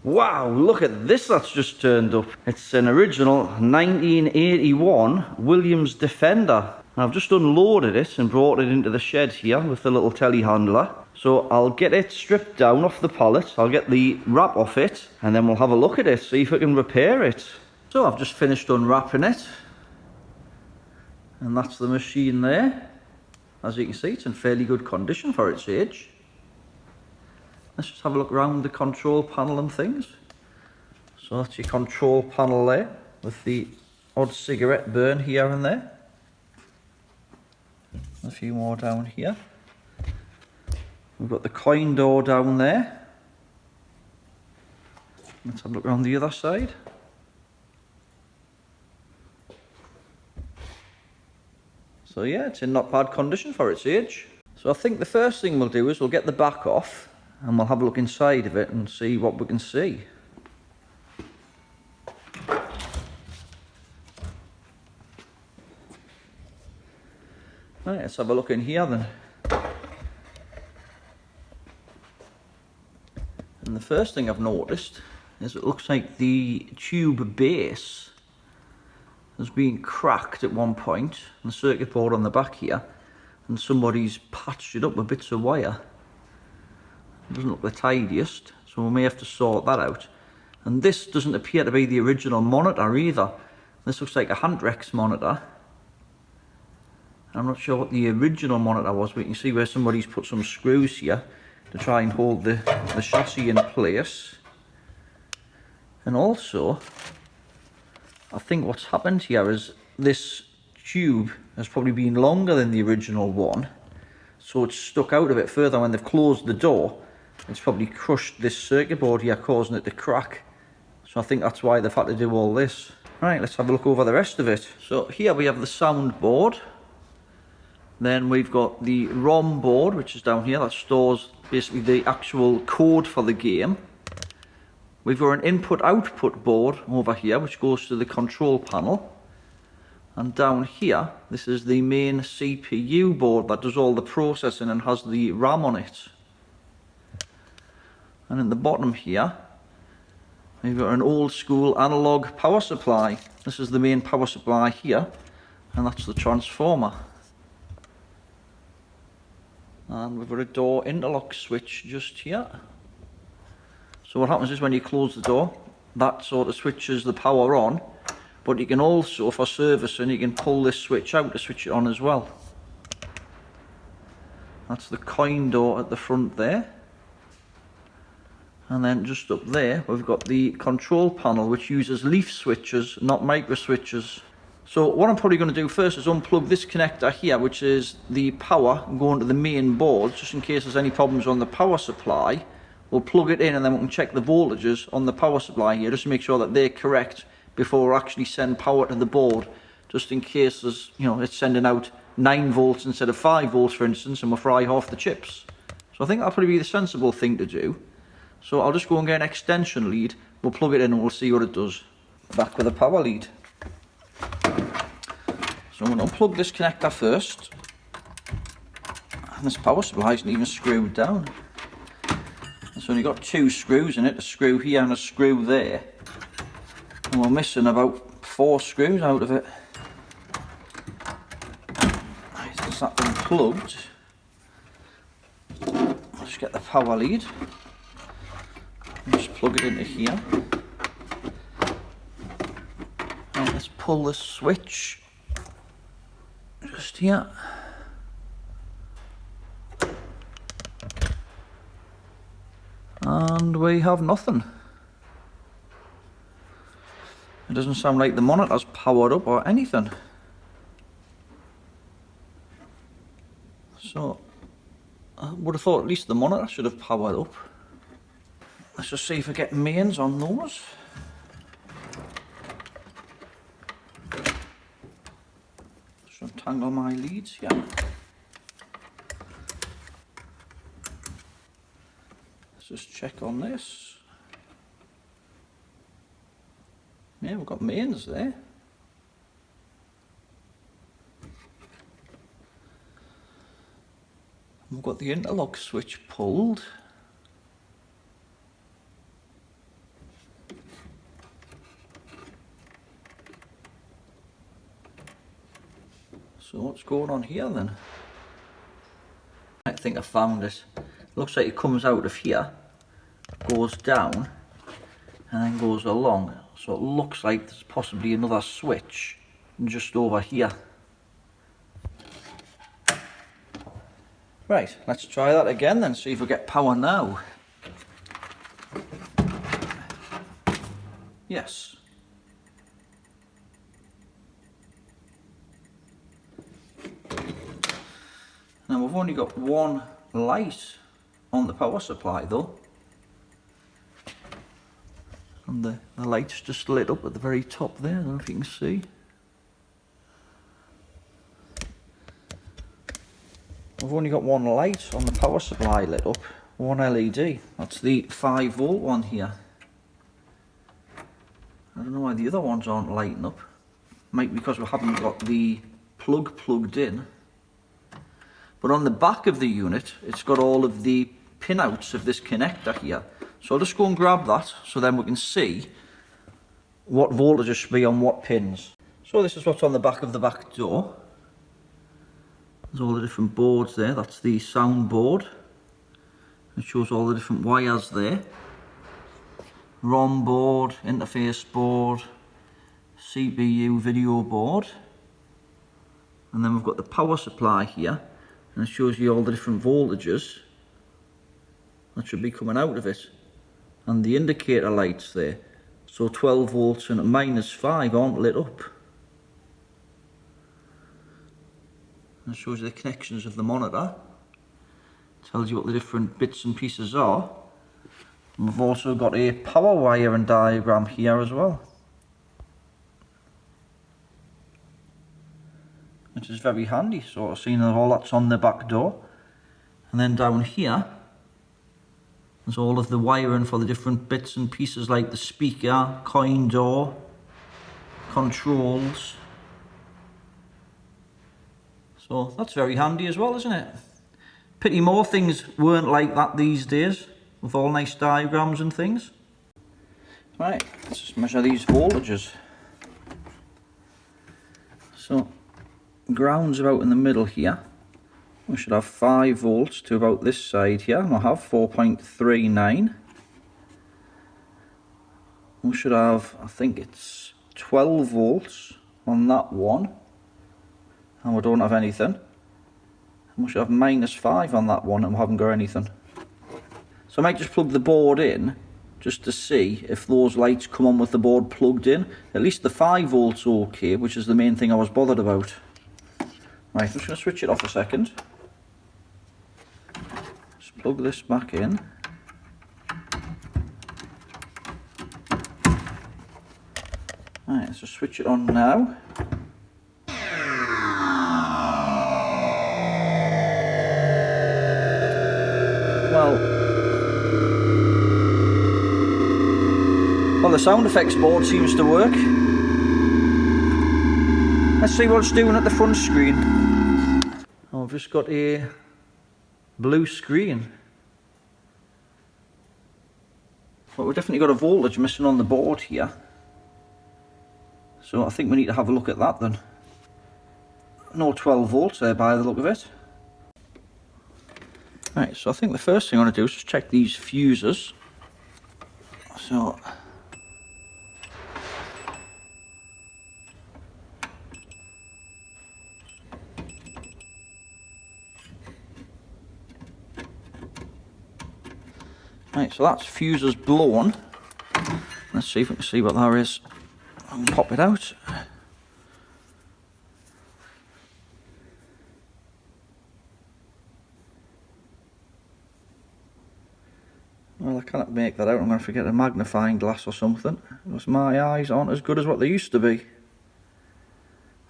Wow, look at this that's just turned up. It's an original 1981 Williams Defender. I've just unloaded it and brought it into the shed here with the little telehandler. So I'll get it stripped down off the pallet, I'll get the wrap off it, and then we'll have a look at it, see if we can repair it. So I've just finished unwrapping it. And that's the machine there. As you can see, it's in fairly good condition for its age. Let's just have a look around the control panel and things. So that's your control panel there, with the odd cigarette burn here and there. A few more down here. We've got the coin door down there. Let's have a look around the other side. So yeah, it's in not bad condition for its age. So I think the first thing we'll do is we'll get the back off and we'll have a look inside of it and see what we can see. Right, let's have a look in here then. And the first thing I've noticed is it looks like the tube base has been cracked at one point, and the circuit board on the back here, and somebody's patched it up with bits of wire. It doesn't look the tidiest, so we may have to sort that out. And this doesn't appear to be the original monitor either. This looks like a Handrex monitor. I'm not sure what the original monitor was, but you can see where somebody's put some screws here to try and hold the chassis in place. And also, I think what's happened here is this tube has probably been longer than the original one, so it's stuck out a bit further. When they've closed the door, it's probably crushed this circuit board here, causing it to crack. So I think that's why they've had to do all this. Right, let's have a look over the rest of it. So here we have the sound board. Then we've got the ROM board, which is down here, that stores basically the actual code for the game. We've got an input-output board over here, which goes to the control panel. And down here, this is the main CPU board that does all the processing and has the RAM on it. And in the bottom here, we've got an old school analog power supply. This is the main power supply here, and that's the transformer. And we've got a door interlock switch just here. So what happens is when you close the door, that sort of switches the power on, but you can also, for servicing, you can pull this switch out to switch it on as well. That's the coin door at the front there. And then just up there, we've got the control panel, which uses leaf switches, not micro switches. So what I'm probably going to do first is unplug this connector here, which is the power going to the main board, just in case there's any problems on the power supply. We'll plug it in and then we can check the voltages on the power supply here, just to make sure that they're correct before we actually send power to the board, just in case there's, it's sending out 9 volts instead of 5 volts, for instance, and we'll fry half the chips. So I think that'll probably be the sensible thing to do. So I'll just go and get an extension lead, we'll plug it in and we'll see what it does. Back with a power lead. So I'm going to unplug this connector first. And this power supply isn't even screwed down. It's only got 2 screws in it, a screw here and a screw there. And we're missing about 4 screws out of it. Right, that's that unplugged. I'll just get the power lead. And just plug it into here. Right, let's pull the switch just here. And we have nothing. It doesn't sound like the monitor's powered up or anything. So I would have thought at least the monitor should have powered up. Let's just see if we get mains on those. Just untangle my leads here. Let's just check on this. Yeah, we've got mains there. We've got the interlock switch pulled. So what's going on here then? I think I found it. Looks like it comes out of here, goes down, and then goes along. So it looks like there's possibly another switch just over here. Right, let's try that again then, see if we get power now. Yes. Now we've only got one light on the power supply though. And the light's just lit up at the very top there, I don't know if you can see. We've only got one light on the power supply lit up, one LED. That's the 5 volt one here. I don't know why the other ones aren't lighting up. Might be because we haven't got the plug plugged in. But on the back of the unit, it's got all of the pinouts of this connector here. So I'll just go and grab that, so then we can see what voltages should be on what pins. So this is what's on the back of the back door. There's all the different boards there. That's the sound board. It shows all the different wires there. ROM board, interface board, CPU video board. And then we've got the power supply here. And it shows you all the different voltages that should be coming out of it. And the indicator lights there. So 12 volts and -5 aren't lit up. And it shows you the connections of the monitor. Tells you what the different bits and pieces are. And we've also got a power wiring diagram here as well, which is very handy. So I've seen that all that's on the back door. And then down here, there's all of the wiring for the different bits and pieces like the speaker, coin door, controls. So that's very handy as well, isn't it? Pity more things weren't like that these days, with all nice diagrams and things. Right, let's just measure these voltages. So, ground's about in the middle here. We should have 5 volts to about this side here. We'll have 4.39. We should have, I think it's 12 volts on that one. And we don't have anything. And we should have -5 on that one and we haven't got anything. So I might just plug the board in just to see if those lights come on with the board plugged in. At least the 5 volts okay, which is the main thing I was bothered about. Right, I'm just going to switch it off a second. Just plug this back in. Right, let's just switch it on now. Well, the sound effects board seems to work. Let's see what it's doing at the front screen. Oh, I've just got a blue screen. But we've definitely got a voltage missing on the board here. So I think we need to have a look at that then. No 12 volts there by the look of it. Right, so I think the first thing I want to do is just check these fuses. So right, so that's fuses blown. Let's see if we can see what that is. I'll pop it out. Well, I can't make that out. I'm going to have to get a magnifying glass or something, because my eyes aren't as good as what they used to be.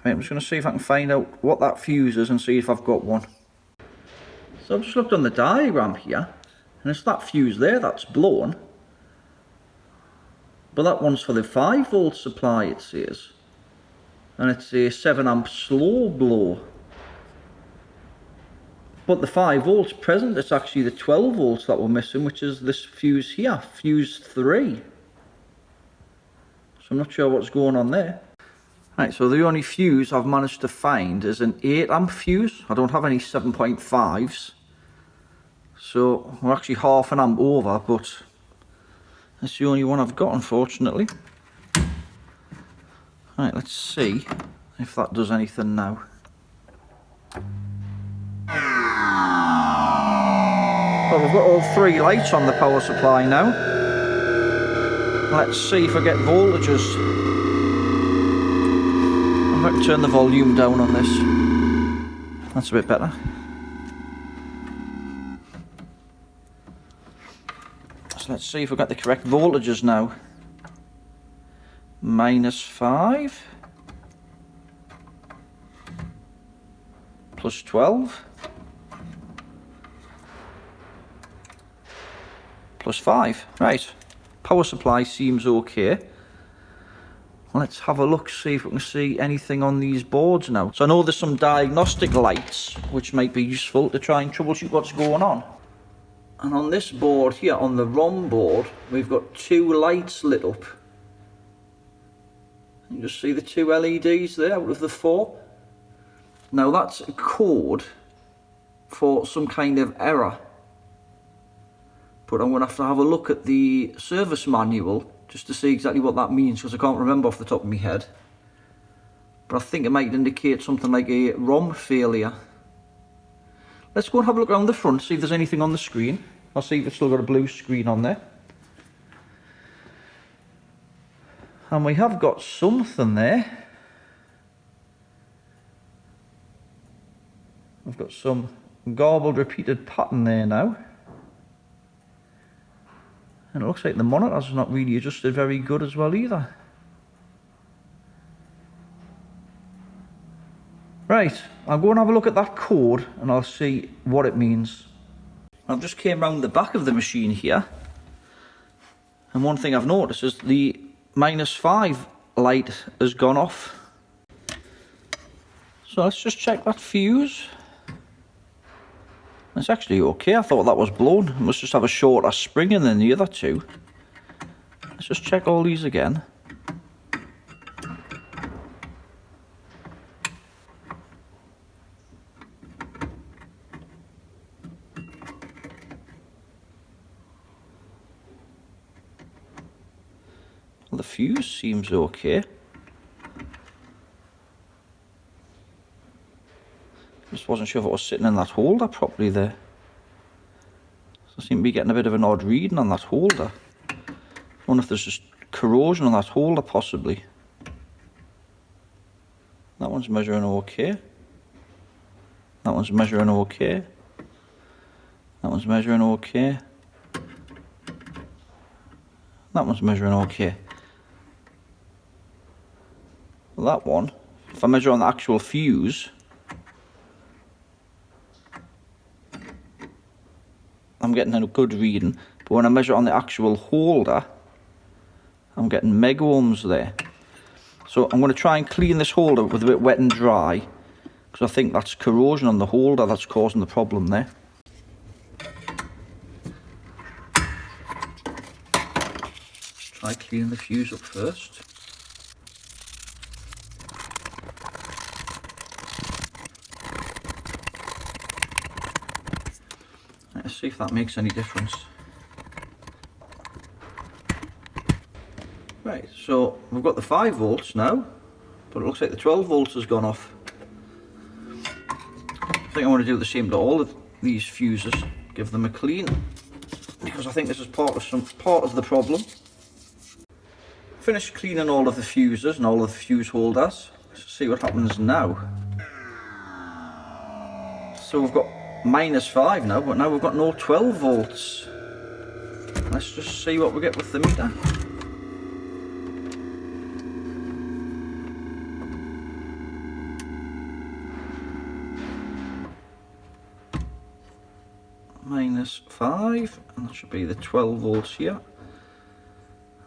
Right, I'm just going to see if I can find out what that fuse is and see if I've got one. So I've just looked on the diagram here, and it's that fuse there that's blown. But that one's for the 5 volt supply, it says. And it's a 7 amp slow blow. But the 5 volts present, it's actually the 12 volts that we're missing, which is this fuse here, fuse 3. So I'm not sure what's going on there. Right, so the only fuse I've managed to find is an 8 amp fuse. I don't have any 7.5s. So we're actually half an amp over, but that's the only one I've got, unfortunately. Right, let's see if that does anything now. Well, we've got all 3 lights on the power supply now. Let's see if I get voltages. If I can turn the volume down on this. That's a bit better. So let's see if we get the correct voltages now. -5. +12. +5. Right. Power supply seems okay. Let's have a look, see if we can see anything on these boards now. So I know there's some diagnostic lights which might be useful to try and troubleshoot what's going on. And on this board here, on the ROM board, we've got 2 lights lit up. You just see the 2 LEDs there out of the 4. Now that's a code for some kind of error. But I'm going to have a look at the service manual just to see exactly what that means, because I can't remember off the top of my head. But I think it might indicate something like a ROM failure. Let's go and have a look around the front, see if there's anything on the screen. I'll see if it's still got a blue screen on there. And we have got something there. We've got some garbled repeated pattern there now. And it looks like the monitor's not really adjusted very good as well either. Right, I'll go and have a look at that code and I'll see what it means. I've just came round the back of the machine here. And one thing I've noticed is the -5 light has gone off. So let's just check that fuse. It's actually okay. I thought that was blown. It must just have a shorter spring than the other 2. Let's just check all these again. Well, the fuse seems okay. Just wasn't sure if it was sitting in that holder properly there. So I seem to be getting a bit of an odd reading on that holder. I wonder if there's just corrosion on that holder possibly. That one's measuring okay. That one's measuring okay. That one's measuring okay. That one's measuring okay. Well, that one, if I measure on the actual fuse, I'm getting a good reading, but when I measure on the actual holder, I'm getting megohms there. So I'm going to try and clean this holder with a bit wet and dry, because I think that's corrosion on the holder that's causing the problem there. Let's try cleaning the fuse up first. Let's see if that makes any difference. Right, so we've got the 5 volts now, but it looks like the 12 volts has gone off. I think I want to do the same to all of these fuses, give them a clean, because I think this is part of the problem. Finished cleaning all of the fuses and all of the fuse holders. Let's see what happens now. So we've got -5 now, but now we've got no 12 volts. Let's just see what we get with the meter. -5, and that should be the 12 volts here.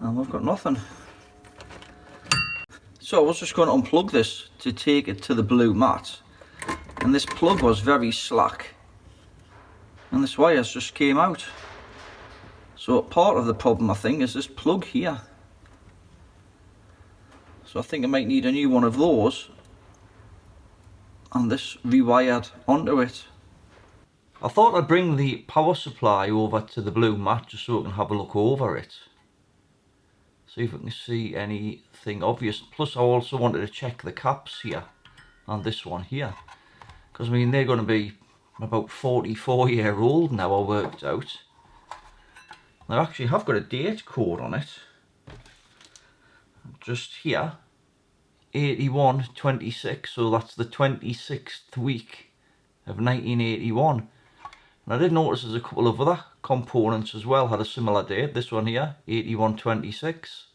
And we've got nothing. So I was just going to unplug this to take it to the blue mat. And this plug was very slack. And this wires just came out. So part of the problem, I think, is this plug here. So I think I might need a new one of those and this rewired onto it. I thought I'd bring the power supply over to the blue mat just so I can have a look over it. See if we can see anything obvious. Plus I also wanted to check the caps here and this one here. Because I mean they're going to be about 44-year-old now, I worked out. They actually have got a date code on it. Just here. 81-26, so that's the 26th week of 1981. And I did notice there's a couple of other components as well had a similar date. This one here, 81-26.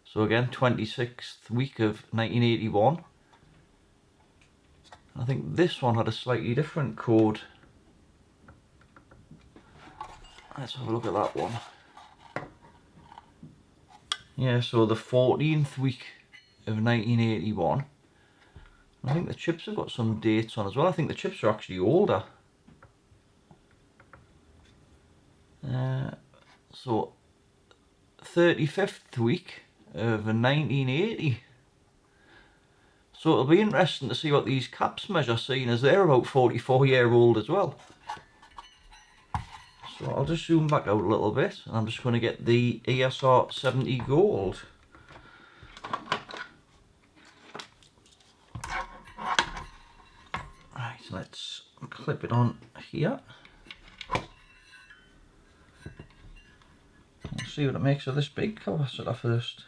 So again, 26th week of 1981. I think this one had a slightly different code. Let's have a look at that one. Yeah, so the 14th week of 1981. I think the chips have got some dates on as well. I think the chips are actually older. So 35th week of 1980. So it'll be interesting to see what these caps measure, seeing as they're about 44-year-old as well. So I'll just zoom back out a little bit, and I'm just going to get the ESR 70 gold. Right, let's clip it on here. Let's see what it makes of this big capacitor first.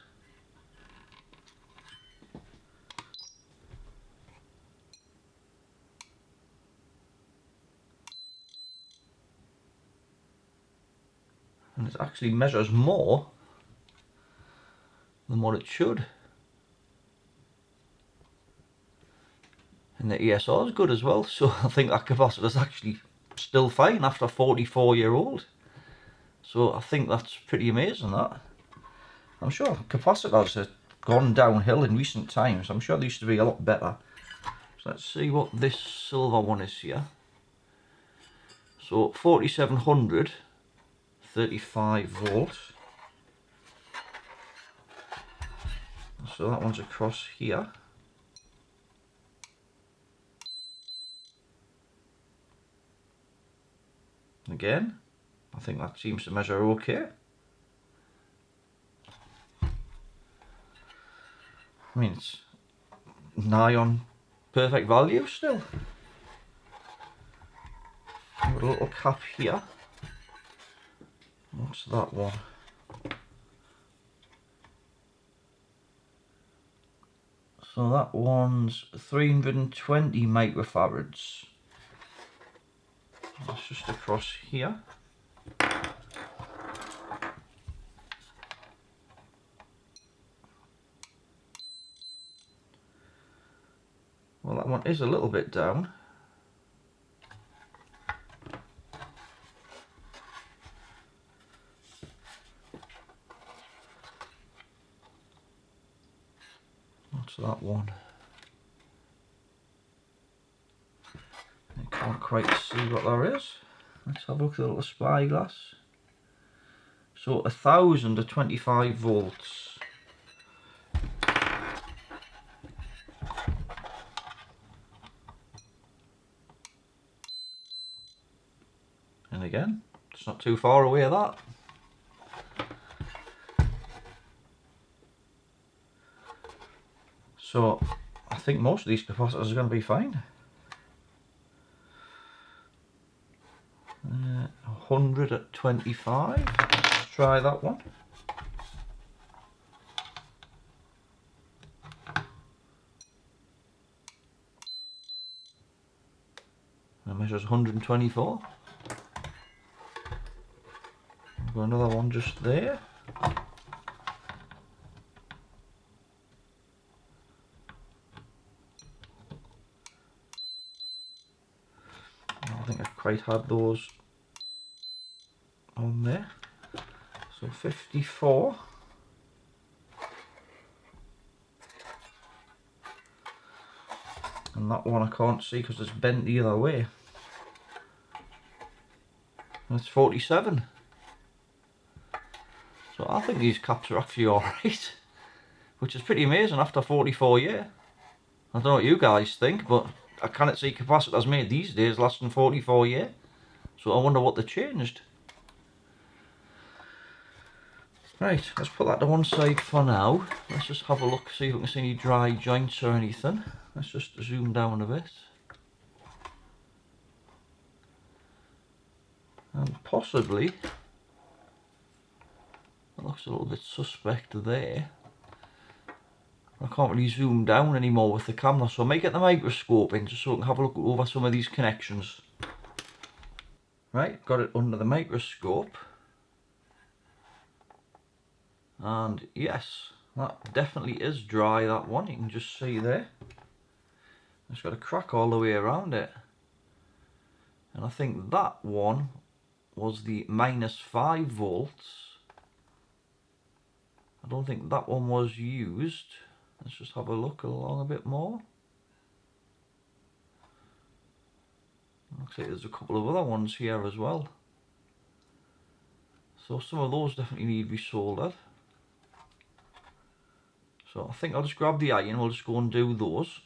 And it actually measures more than what it should. And the ESR is good as well, so I think that capacitor is actually still fine after 44-year-old. So I think that's pretty amazing, that. I'm sure capacitors have gone downhill in recent times. I'm sure they used to be a lot better. So let's see what this silver one is here. So 4700, 35 volts. So that one's across here. Again, I think that seems to measure okay. I mean, it's nigh on perfect value still. Got a little cap here. What's that one? So that one's 320 microfarads. That's just across here. Well, that one is a little bit down. What's that one? I can't quite see what there is. Let's have a look at the little spyglass. So 1000 to 25 volts. And again, it's not too far away, that. So I think most of these capacitors are going to be fine. 100 at 25. Let's try that one. That measures 124. Got another one just there. I think I've quite had those on there. So 54. And that one I can't see because it's bent the other way. That's 47. So I think these caps are actually alright. which is pretty amazing after 44 years. I don't know what you guys think, but I cannot see capacitors made these days lasting 44 years. So I wonder what they changed. Right, let's put that to one side for now. Let's just have a look, see if we can see any dry joints or anything. Let's just zoom down a bit. And possibly, it looks a little bit suspect there. I can't really zoom down anymore with the camera, so I might get the microscope in just so I can have a look over some of these connections. Right, got it under the microscope. And yes, that definitely is dry, that one. You can just see there. It's got a crack all the way around it. And I think that one was the -5 volts. I don't think that one was used. Let's just have a look along a bit more. Looks like there's a couple of other ones here as well. So some of those definitely need resoldered. So I think I'll just grab the iron, we'll just go and do those.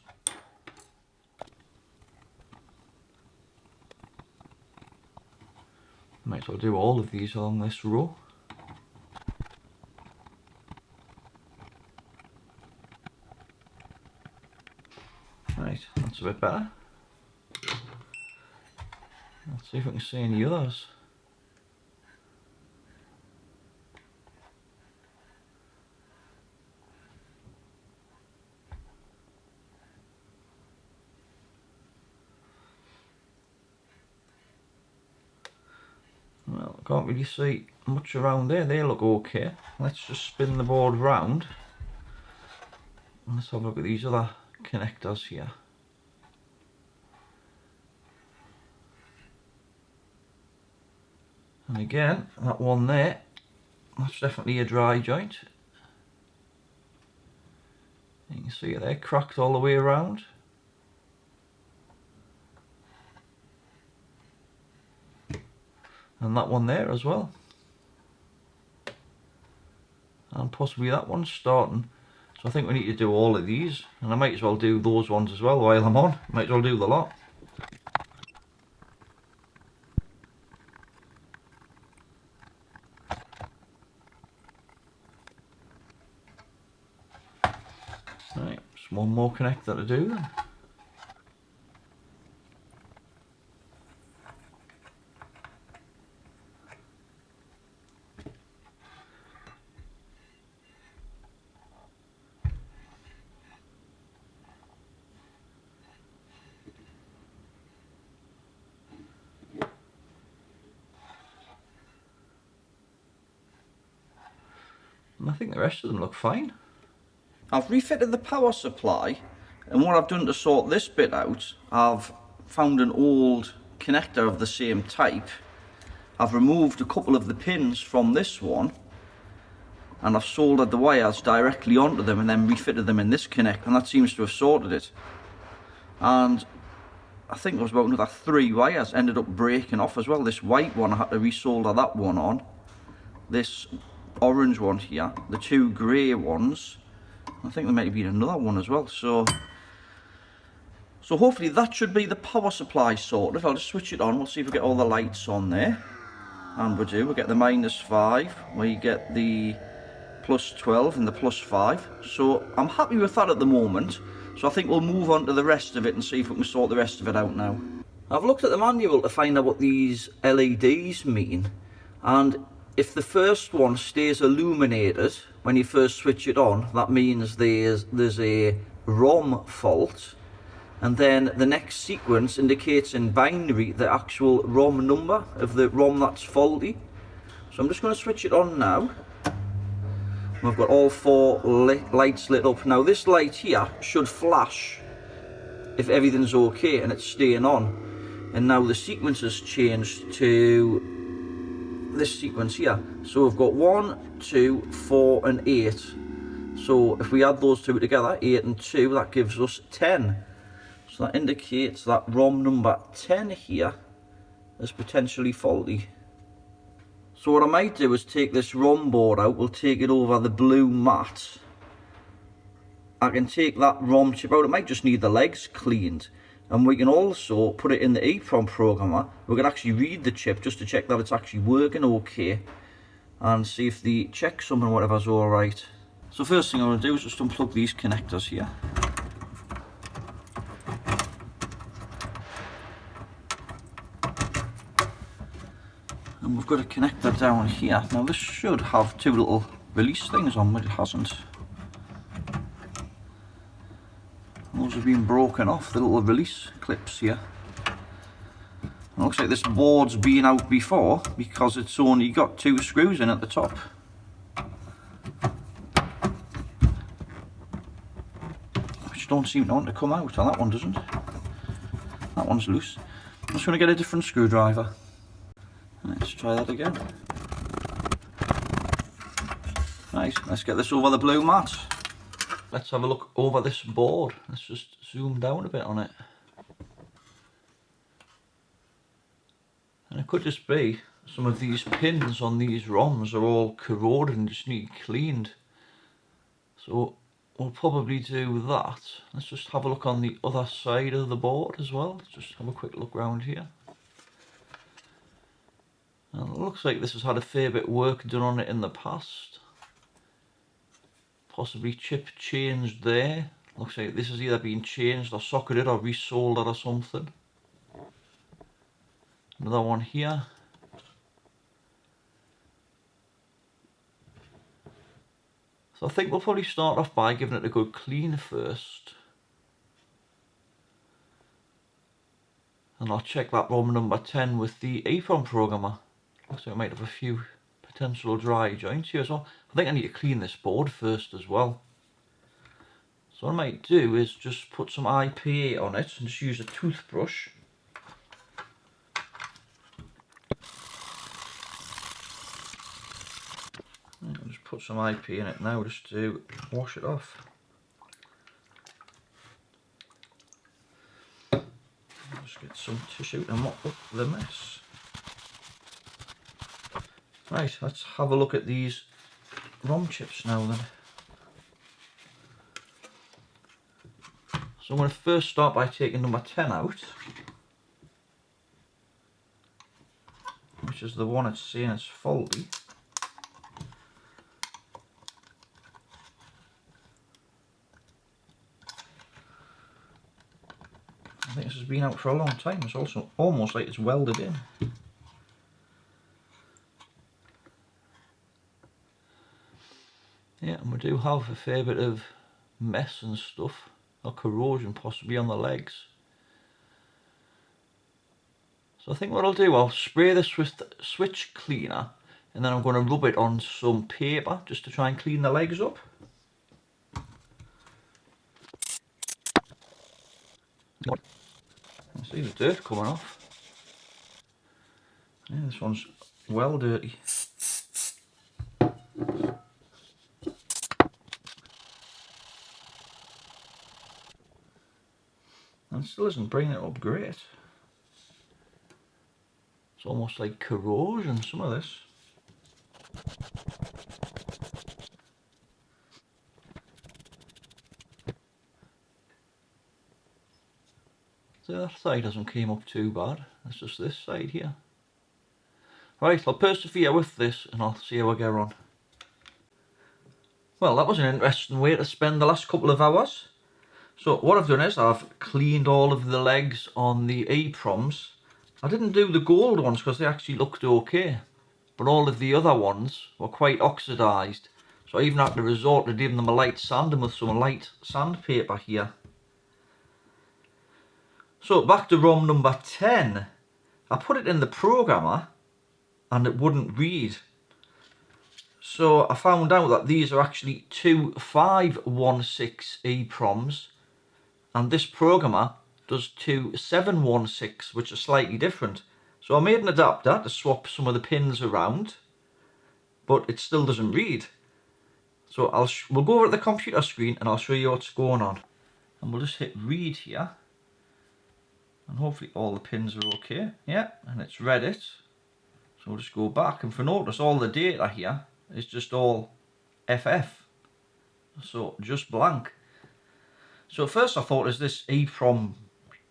Might as well do all of these along this row. Right, that's a bit better. Let's see if I can see any others. Well, I can't really see much around there. They look okay. Let's just spin the board round. Let's have a look at these other connectors here. And again, that one there, that's definitely a dry joint. You can see it there, cracked all the way around. And that one there as well. And possibly that one's starting. So I think we need to do all of these. And I might as well do those ones as well while I'm on. Might as well do the lot. Right, just one more connector to do then. And I think the rest of them look fine. I've refitted the power supply, and what I've done to sort this bit out, I've found an old connector of the same type. I've removed a couple of the pins from this one, and I've soldered the wires directly onto them and then refitted them in this connector, and that seems to have sorted it. And I think there was about another 3 wires ended up breaking off as well. This white one, I had to resolder that one on. This orange one here, the 2 grey ones, I think there might have been another one as well. So hopefully that should be the power supply sorted. I'll just switch it on, we'll see if we get all the lights on there. And we do, we get the -5, where you get the +12 and the +5. So I'm happy with that at the moment. So I think we'll move on to the rest of it and see if we can sort the rest of it out now. I've looked at the manual to find out what these LEDs mean. And if the first one stays illuminated when you first switch it on, that means there's a ROM fault, and then the next sequence indicates in binary the actual ROM number of the ROM that's faulty. So I'm just going to switch it on now. We've got all 4 lights lit up. Now this light here should flash if everything's okay and it's staying on. And now the sequence has changed to this sequence here. So we've got 1, 2, 4 and 8. So if we add those two together, 8 and 2, that gives us 10. So that indicates that ROM number 10 here is potentially faulty. So what I might do is take this ROM board out, we'll take it over the blue mat, I can take that ROM chip out. It might just need the legs cleaned. And we can also put it in the EEPROM programmer. We can actually read the chip just to check that it's actually working okay. And see if the checksum and whatever's alright. So first thing I'm going to do is just unplug these connectors here. And we've got a connector down here. Now this should have two little release things on, but it hasn't. Those have been broken off, the little release clips here. It looks like this board's been out before because it's only got two screws in at the top. Which don't seem to want to come out, and that one doesn't. That one's loose. I'm just going to get a different screwdriver. Let's try that again. Right, let's get this over the blue mat. Let's have a look over this board. Let's just zoom down a bit on it. And it could just be some of these pins on these ROMs are all corroded and just need cleaned. So we'll probably do that. Let's just have a look on the other side of the board as well. Let's just have a quick look around here. And it looks like this has had a fair bit of work done on it in the past. Possibly chip changed there. Looks like this has either been changed or socketed or resoldered or something. Another one here. So I think we'll probably start off by giving it a good clean first. And I'll check that ROM number 10 with the EEPROM programmer. Looks like I might have a few potential dry joints here as well. I think I need to clean this board first as well. So what I might do is just put some IPA on it and just use a toothbrush. I'll just put some IP in it now just to wash it off. Just get some tissue to mop up the mess. Right, let's have a look at these ROM chips now then. So I'm going to first start by taking number 10 out, which is the one it's saying it's faulty. I think this has been out for a long time. It's also almost like it's welded in. Yeah, and we do have a fair bit of mess and stuff, or corrosion possibly on the legs. So I think what I'll do, I'll spray this with switch cleaner, and then I'm going to rub it on some paper just to try and clean the legs up. I see the dirt coming off. Yeah, this one's well dirty. And still isn't bringing it up great. It's almost like corrosion, some of this. So that side hasn't came up too bad. It's just this side here. Right, I'll persevere with this and I'll see how I get on. Well, that was an interesting way to spend the last couple of hours. So what I've done is I've cleaned all of the legs on the EEPROMs. I didn't do the gold ones because they actually looked okay, but all of the other ones were quite oxidised. So I even had to resort to giving them a light sanding with some light sandpaper here. So back to ROM number 10. I put it in the programmer and it wouldn't read. So I found out that these are actually two 516 EEPROMs, and this programmer does two 716, which are slightly different. So I made an adapter to swap some of the pins around, but it still doesn't read. So we'll go over to the computer screen and I'll show you what's going on. And we'll just hit read here, and hopefully all the pins are okay. Yeah, and it's read it. So we'll just go back, and for notice all the data here is just all FF. So just blank. So at first I thought, is this EEPROM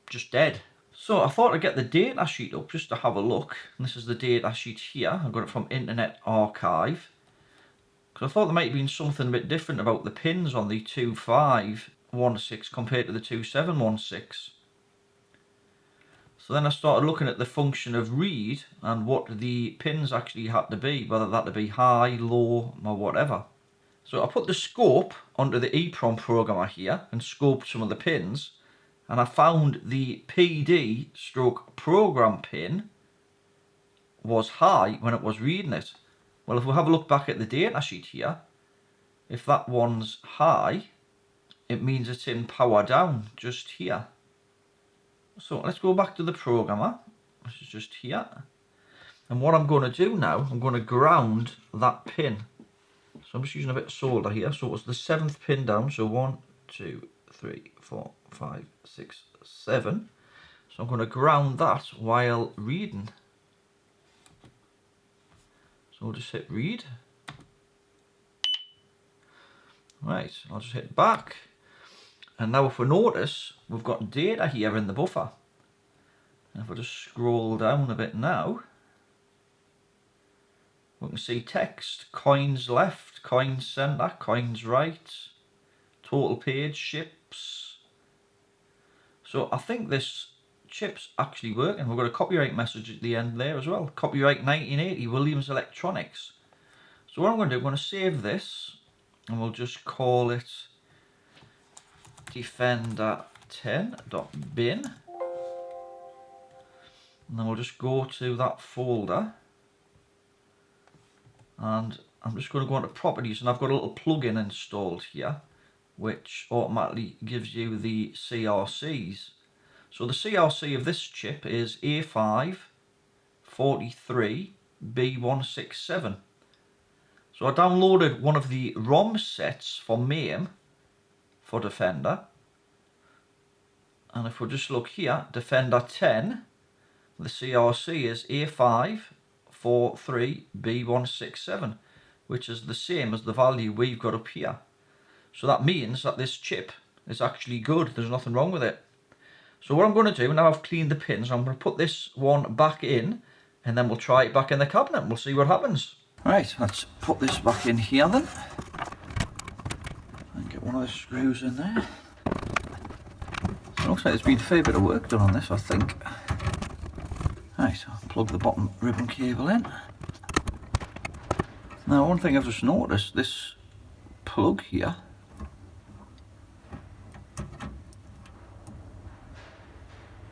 just dead? So I thought I'd get the data sheet up just to have a look. And this is the data sheet here. I got it from Internet Archive. Because I thought there might have been something a bit different about the pins on the 2516 compared to the 2716. So then I started looking at the function of read and what the pins actually had to be, whether that to be high, low, or whatever. So I put the scope onto the EEPROM programmer here and scoped some of the pins, and I found the PD stroke program pin was high when it was reading it. Well, if we have a look back at the data sheet here, if that one's high, it means it's in power down just here. So let's go back to the programmer. This is just here. And what I'm going to do now, I'm going to ground that pin. So I'm just using a bit of solder here. So it's the 7th pin down. So 1, 2, 3, 4, 5, 6, 7. So I'm going to ground that while reading. So we'll just hit read. Right, I'll just hit back. And now if we notice, we've got data here in the buffer. And if I just scroll down a bit now, we can see text, coins left, coins center, coins right, total page, ships. So I think this chip's actually working. We've got a copyright message at the end there as well. Copyright 1980, Williams Electronics. So what I'm going to do, I'm going to save this and we'll just call it defender10.bin. And then we'll just go to that folder. And I'm just going to go into properties, and I've got a little plugin installed here which automatically gives you the CRCs. So the CRC of this chip is A543B167. So I downloaded one of the ROM sets for MAME for Defender. And if we just look here, Defender 10, the CRC is A543B167, which is the same as the value we've got up here. So that means that this chip is actually good. There's nothing wrong with it. So what I'm going to do, now I've cleaned the pins, I'm going to put this one back in, and then we'll try it back in the cabinet and we'll see what happens. Right, let's put this back in here then. And get one of the screws in there. So it looks like there's been a fair bit of work done on this, I think. Right, I'll plug the bottom ribbon cable in. Now one thing I've just noticed, this plug here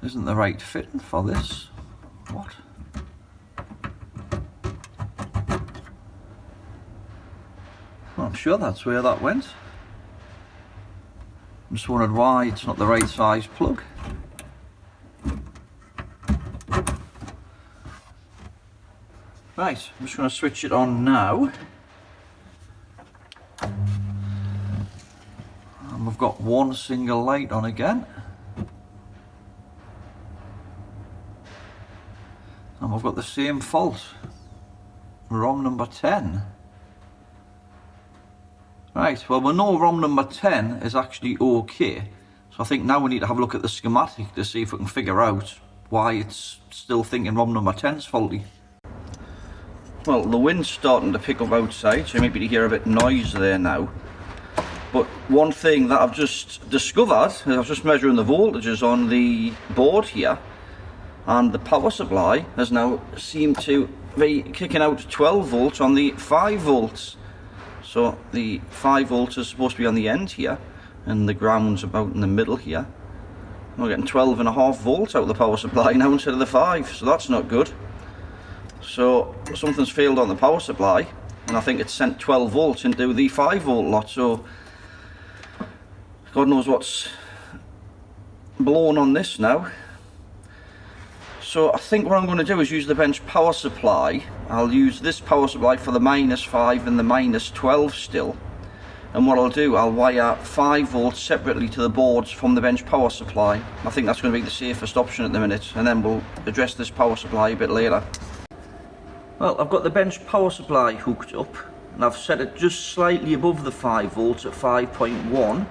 isn't the right fitting for this. What? Well, I'm sure that's where that went. I'm just wondering why it's not the right size plug. Right, I'm just going to switch it on now. And we've got one single light on again. And we've got the same fault. ROM number 10. Right, well we know ROM number 10 is actually okay. So I think now we need to have a look at the schematic to see if we can figure out why it's still thinking ROM number 10 is faulty. Well, the wind's starting to pick up outside, so maybe you hear a bit of noise there now. But one thing that I've just discovered is I was just measuring the voltages on the board here, and the power supply has now seemed to be kicking out 12 volts on the 5 volts. So the 5 volts is supposed to be on the end here, and the ground's about in the middle here. We're getting 12.5 volts out of the power supply now instead of the 5, so that's not good. So something's failed on the power supply, and I think it's sent 12 volts into the 5 volt lot, so God knows what's blown on this now. So I think what I'm going to do is use the bench power supply. I'll use this power supply for the -5 and the -12 still. And what I'll do, I'll wire 5 volts separately to the boards from the bench power supply. I think that's going to be the safest option at the minute, and then we'll address this power supply a bit later. Well, I've got the bench power supply hooked up, and I've set it just slightly above the 5 volts at 5.1.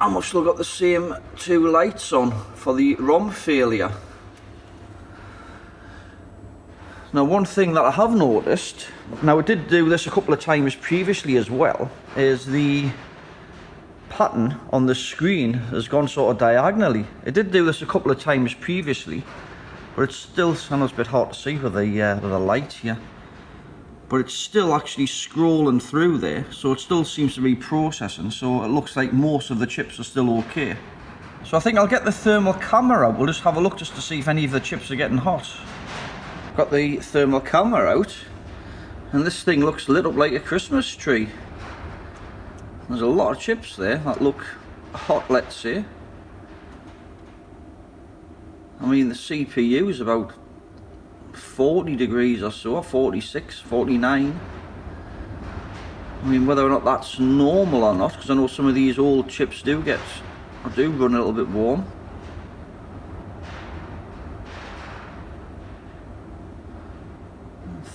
and we've still got the same two lights on for the ROM failure. Now one thing that I have noticed, now I did do this a couple of times previously as well, is the pattern on the screen has gone sort of diagonally. It did do this a couple of times previously, but it's still, I know it's a bit hard to see with the light here, but it's still actually scrolling through there, so it still seems to be processing, so it looks like most of the chips are still okay. So I think I'll get the thermal camera out, we'll just have a look just to see if any of the chips are getting hot. Got the thermal camera out, and this thing looks lit up like a Christmas tree. There's a lot of chips there that look hot, let's say. I mean, the CPU is about 40 degrees or so, 46, 49. I mean, whether or not that's normal or not, because I know some of these old chips do run a little bit warm.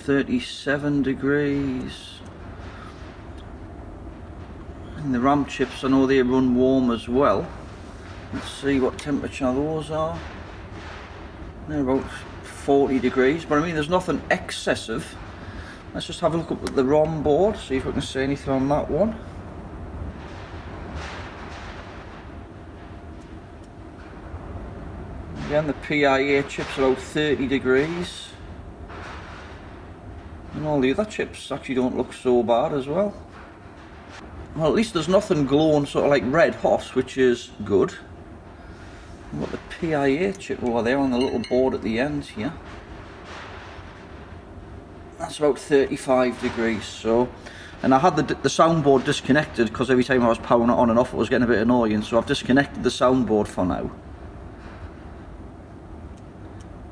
$37 degrees. And the RAM chips, I know they run warm as well. Let's see what temperature those are. They're about 40 degrees, but I mean there's nothing excessive. Let's just have a look up at the ROM board, see if we can see anything on that one. Again, the PIA chips are about 30 degrees. And all the other chips actually don't look so bad as well. Well, at least there's nothing glowing sort of like red hot, which is good. We've got the PIA chip over there on the little board at the end here. That's about 35 degrees, so. And I had the soundboard disconnected because every time I was powering it on and off it was getting a bit annoying, so I've disconnected the soundboard for now.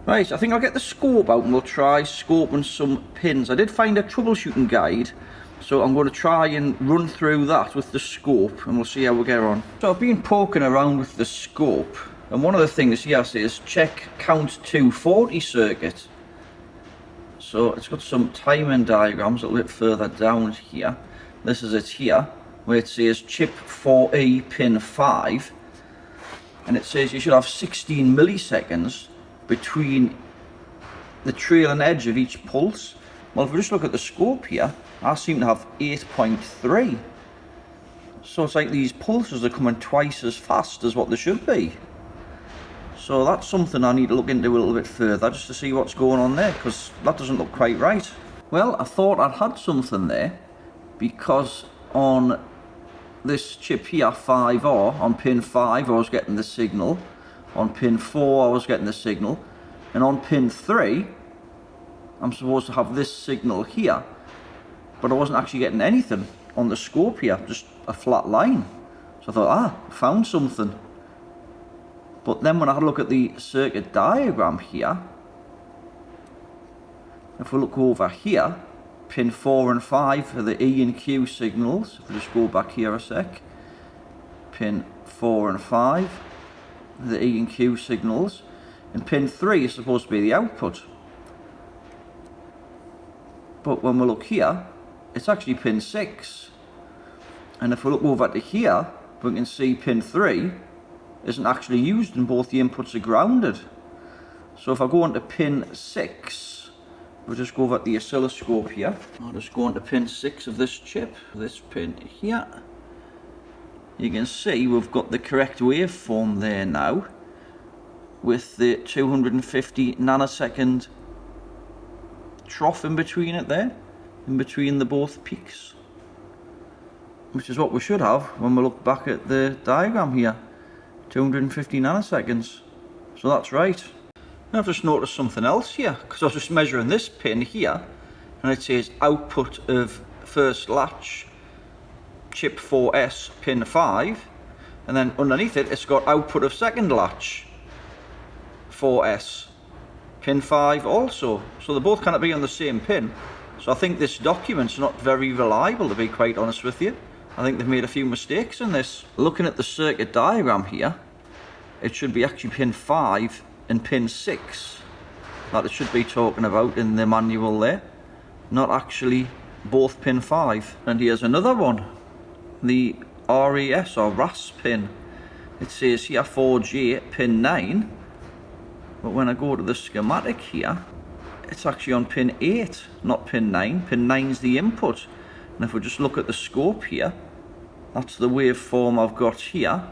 Right, I think I'll get the scope out and we'll try scoping some pins. I did find a troubleshooting guide, so I'm going to try and run through that with the scope and we'll see how we get on. So I've been poking around with the scope, and one of the things here says check count 240 circuit. So it's got some timing diagrams a little bit further down here. This is it here, where it says chip 4E pin 5, and it says you should have 16 milliseconds between the trailing edge of each pulse. Well, if we just look at the scope here, I seem to have 8.3. So it's like these pulses are coming twice as fast as what they should be. So that's something I need to look into a little bit further just to see what's going on there, because that doesn't look quite right. Well, I thought I'd had something there, because on this chip here, 5R, on pin 5 I was getting the signal. On pin 4 I was getting the signal, and on pin 3 I'm supposed to have this signal here, but I wasn't actually getting anything on the scope here, just a flat line. So I thought, I found something. But then when I had a look at the circuit diagram here, if we look over here, pin 4 and 5 are the E and Q signals. If we just go back here a sec, pin 4 and 5, the E and Q signals, and pin 3 is supposed to be the output. But when we look here, it's actually pin 6. And if we look over to here, we can see pin 3 isn't actually used and both the inputs are grounded. So if I go on to pin 6, we'll just go over to the oscilloscope here. I'll just go on to pin 6 of this chip, this pin here. You can see we've got the correct waveform there now, with the 250 nanosecond trough in between it there, in between the both peaks, which is what we should have when we look back at the diagram here, 250 nanoseconds. So that's right. Now I've just noticed something else here, because I was just measuring this pin here, and it says output of first latch chip 4S pin 5, and then underneath it it's got output of second latch 4S pin 5 also. So they both cannot be on the same pin. So I think this document's not very reliable, to be quite honest with you. I think they've made a few mistakes in this. Looking at the circuit diagram here, it should be actually pin 5 and pin 6 that it should be talking about in the manual there, not actually both pin 5. And here's another one, the RES or RAS pin. it says here 4J pin 9, but when I go to the schematic here, it's actually on pin 8, not pin 9. Pin 9 is the input. And if we just look at the scope here, that's the waveform I've got here,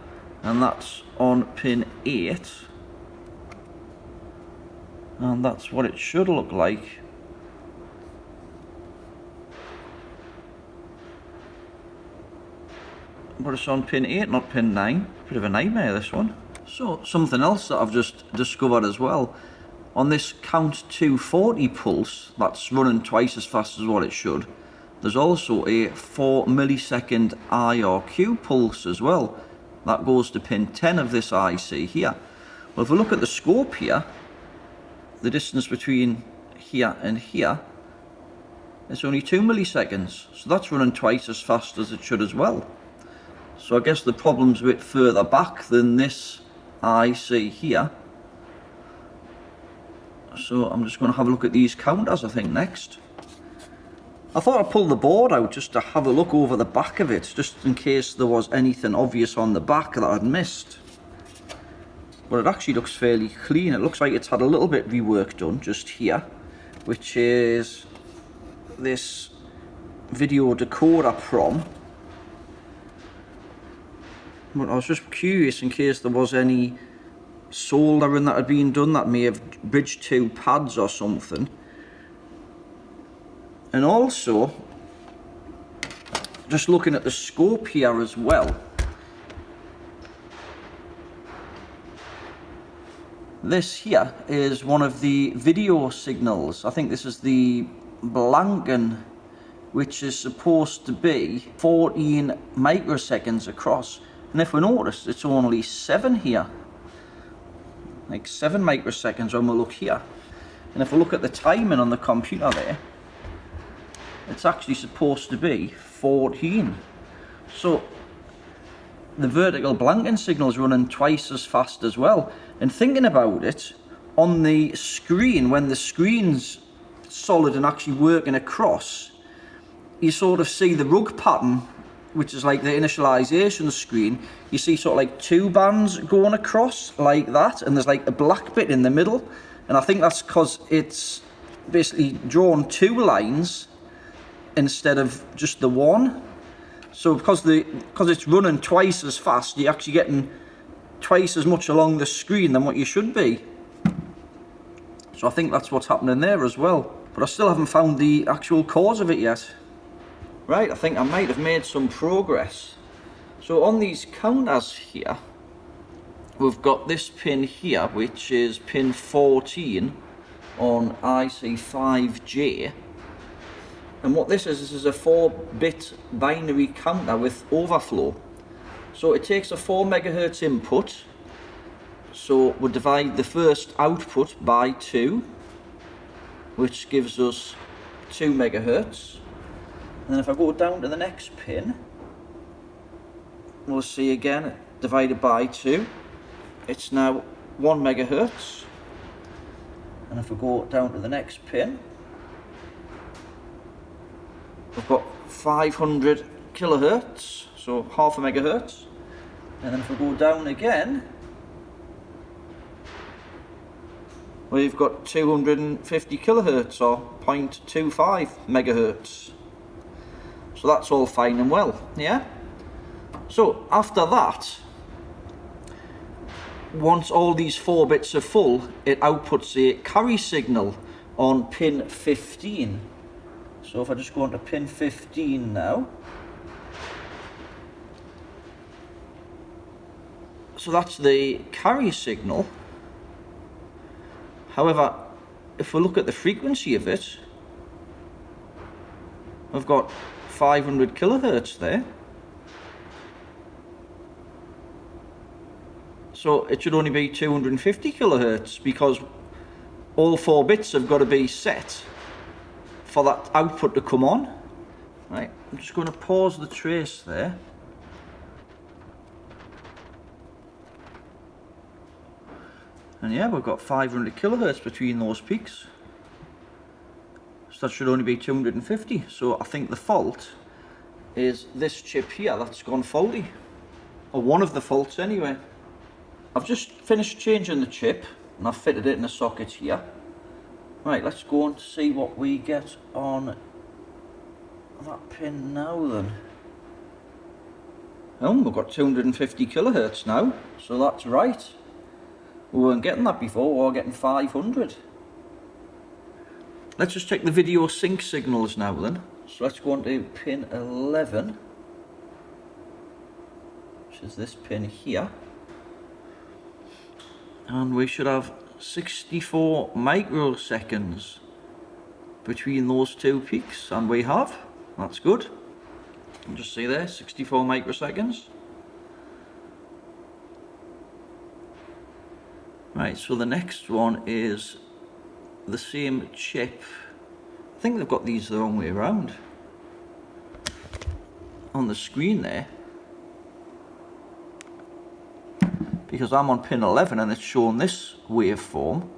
and that's on pin 8. And that's what it should look like. But it's on pin 8, not pin 9. Bit of a nightmare, this one. So, something else that I've just discovered as well. On this count 240 pulse, that's running twice as fast as what it should, there's also a 4 millisecond IRQ pulse as well. That goes to pin 10 of this IC here. Well, if we look at the scope here, the distance between here and here, it's only 2 milliseconds. So that's running twice as fast as it should as well. So I guess the problem's a bit further back than this IC here. So I'm just going to have a look at these counters, I think, next. I thought I'd pull the board out just to have a look over the back of it, just in case there was anything obvious on the back that I'd missed. But it actually looks fairly clean. It looks like it's had a little bit of rework done just here, which is this video decoder prom. But I was just curious in case there was any soldering that had been done that may have bridged two pads or something. And also, just looking at the scope here as well, this here is one of the video signals. I think this is the Blanken, which is supposed to be 14 microseconds across. And if we notice, it's only 7 here. Like 7 microseconds when we look here. And if we look at the timing on the computer there, it's actually supposed to be 14. So the vertical Blanken signal is running twice as fast as well. And thinking about it, on the screen, when the screen's solid and actually working across, you sort of see the rug pattern, which is like the initialization screen. You see sort of like 2 bands going across like that, and there's like a black bit in the middle. And I think that's because it's basically drawn 2 lines instead of just the 1. So because it's running twice as fast, you're actually getting twice as much along the screen than what you should be. So I think that's what's happening there as well. But I still haven't found the actual cause of it yet. Right, I think I might have made some progress. So on these counters here, we've got this pin here, which is pin 14 on IC5J. And what this is a 4-bit binary counter with overflow. So it takes a 4 megahertz input. So we divide the first output by 2, which gives us 2 megahertz. And then if I go down to the next pin, we'll see again, divided by 2, it's now 1 megahertz. And if we go down to the next pin, we've got 500 kilohertz, so half a megahertz. And then if we go down again, we've got 250 kilohertz, or 0.25 megahertz. So that's all fine and well, yeah? So after that, once all these 4 bits are full, it outputs a carry signal on pin 15. So if I just go into pin 15 now, so that's the carry signal. However, if we look at the frequency of it, we've got 500 kilohertz there. So it should only be 250 kilohertz because all 4 bits have got to be set for that output to come on. Right, I'm just going to pause the trace there. And yeah, we've got 500 kilohertz between those peaks. So that should only be 250. So I think the fault is this chip here that's gone faulty. Or one of the faults anyway. I've just finished changing the chip and I've fitted it in the socket here. Right, let's go on to see what we get on that pin now then. Oh, we've got 250 kilohertz now, so that's right. We weren't getting that before, we were getting 500. Let's just check the video sync signals now then. So let's go on to pin 11, which is this pin here. And we should have 64 microseconds between those two peaks, and we have. That's good. You can just see there, 64 microseconds. Right, so the next one is the same chip. I think they've got these the wrong way around. On the screen there. Because I'm on pin 11 and it's showing this waveform.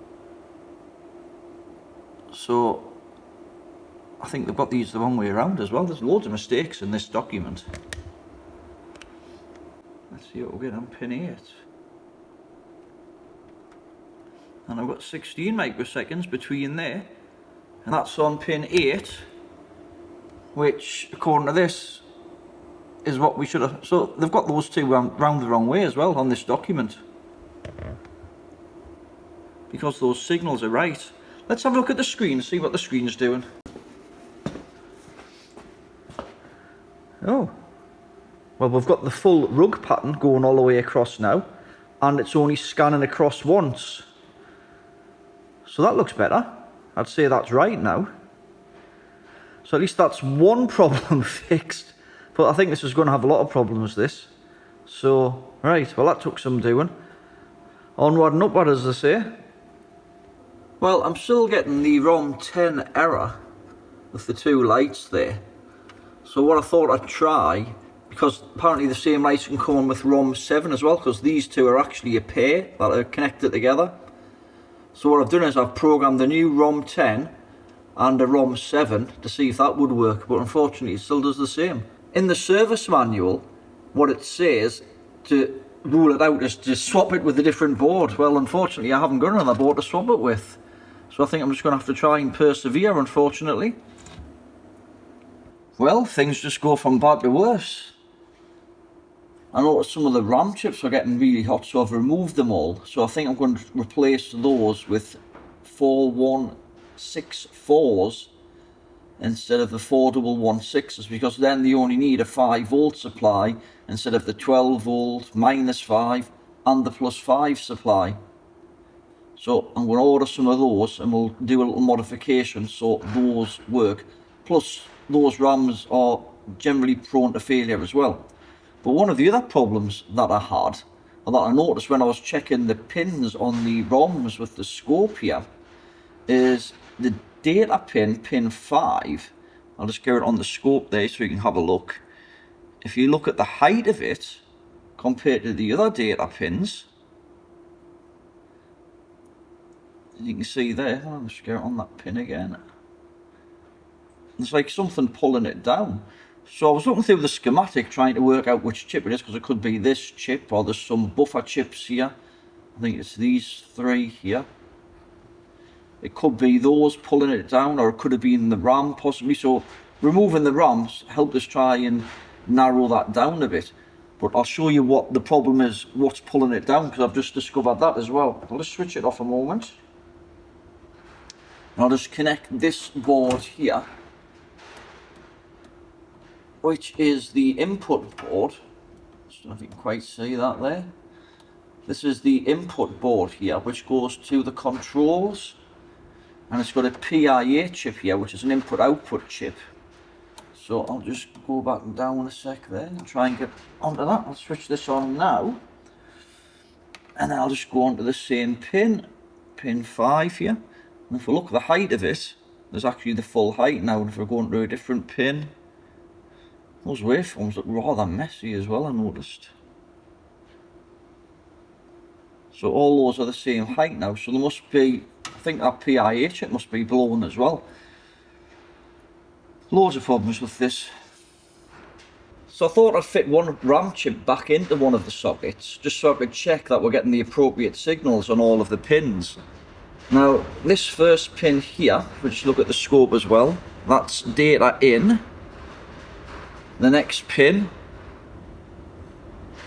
So I think they've got these the wrong way around as well. There's loads of mistakes in this document. Let's see what we get on pin 8. And I've got 16 microseconds between there. And that's on pin 8, which according to this is what we should have. So they've got those two round the wrong way as well on this document, because those signals are right. Let's have a look at the screen and see what the screen's doing. Oh, well, we've got the full rug pattern going all the way across now, and it's only scanning across once. So that looks better. I'd say that's right now. So at least that's one problem fixed. But I think this is going to have a lot of problems, this. So, right, well that took some doing. Onward and upward, as they say. Well, I'm still getting the ROM 10 error with the two lights there. So what I thought I'd try, because apparently the same lights can come on with ROM 7 as well, because these two are actually a pair that are connected together. So what I've done is I've programmed the new ROM 10 and a ROM 7 to see if that would work, but unfortunately it still does the same. In the service manual, what it says to rule it out is to swap it with a different board. Well, unfortunately I haven't got another board to swap it with, so I think I'm just going to have to try and persevere, unfortunately. Well, things just go from bad to worse. I noticed some of the RAM chips are getting really hot, so I've removed them all. So I think I'm going to replace those with 4164s instead of the 4116s, because then they only need a 5 volt supply instead of the 12 volt, -5 and the +5 supply. So I'm going to order some of those and we'll do a little modification so those work. Plus those RAMs are generally prone to failure as well. But one of the other problems that I had, and that I noticed when I was checking the pins on the ROMs with the scope here, is the data pin, pin 5, I'll just get it on the scope there so you can have a look. If you look at the height of it compared to the other data pins, you can see there, I'll just get it on that pin again. It's like something pulling it down. So I was looking through the schematic trying to work out which chip it is, because it could be this chip or there's some buffer chips here. I think it's these three here. It could be those pulling it down, or it could have been the RAM possibly. So removing the RAMs helped us try and narrow that down a bit. But I'll show you what the problem is, what's pulling it down, because I've just discovered that as well. I'll just switch it off a moment. And I'll just connect this board here, which is the input board. I don't know if you can quite see that there. This is the input board here, which goes to the controls. And it's got a PIA chip here, which is an input-output chip. So I'll just go back and down a sec there and try and get onto that. I'll switch this on now. And then I'll just go onto the same pin, pin 5 here. And if we look at the height of it, there's actually the full height now. And if we're going to a different pin, those waveforms look rather messy as well, I noticed. So all those are the same height now, so there must be, I think that PIA chip must be blown as well. Loads of problems with this. So I thought I'd fit one RAM chip back into one of the sockets, just so I could check that we're getting the appropriate signals on all of the pins. Now, this first pin here, we'll just look at the scope as well, that's data in. The next pin,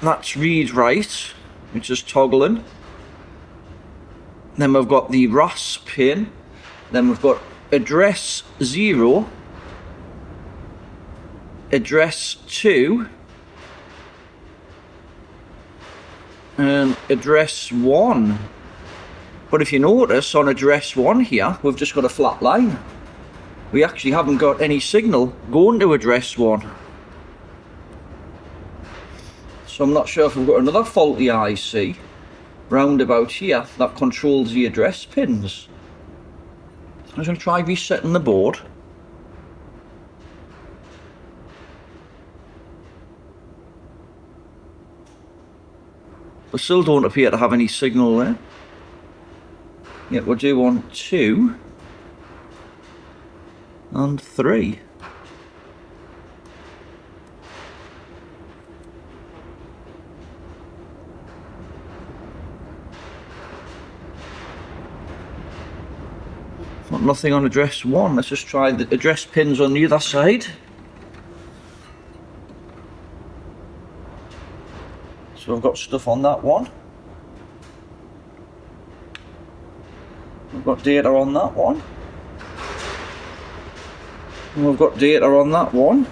that's read write, which is toggling. Then we've got the RAS pin, then we've got address 0, address 2, and address 1. But if you notice, on address 1 here, we've just got a flat line. We actually haven't got any signal going to address 1. So I'm not sure if we've got another faulty IC round about here that controls the address pins. I'm just going to try resetting the board. We still don't appear to have any signal there. Yeah, we'll do 1, 2 and 3. Got nothing on address 1. Let's just try the address pins on the other side. So I've got stuff on that one. We've got data on that one. And we've got data on that one.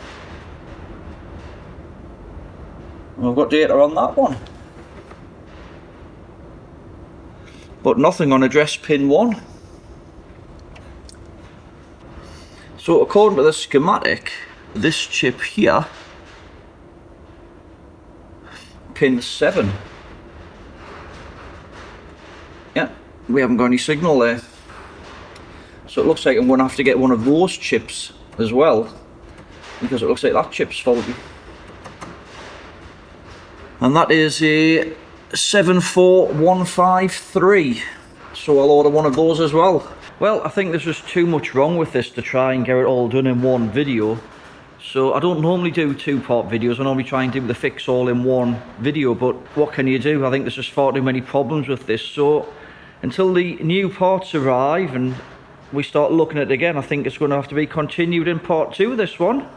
And we've got data on that one. But nothing on address pin 1. So according to the schematic, this chip here, pin 7. Yeah, we haven't got any signal there. So it looks like I'm going to have to get one of those chips as well, because it looks like that chip's faulty. And that is a 74153. So I'll order one of those as well. Well, I think there's just too much wrong with this to try and get it all done in one video. So I don't normally do 2-part videos, I normally try and do the fix all in one video, but what can you do? I think there's just far too many problems with this. So until the new parts arrive and we start looking at it again, I think it's going to have to be continued in part 2 of this one.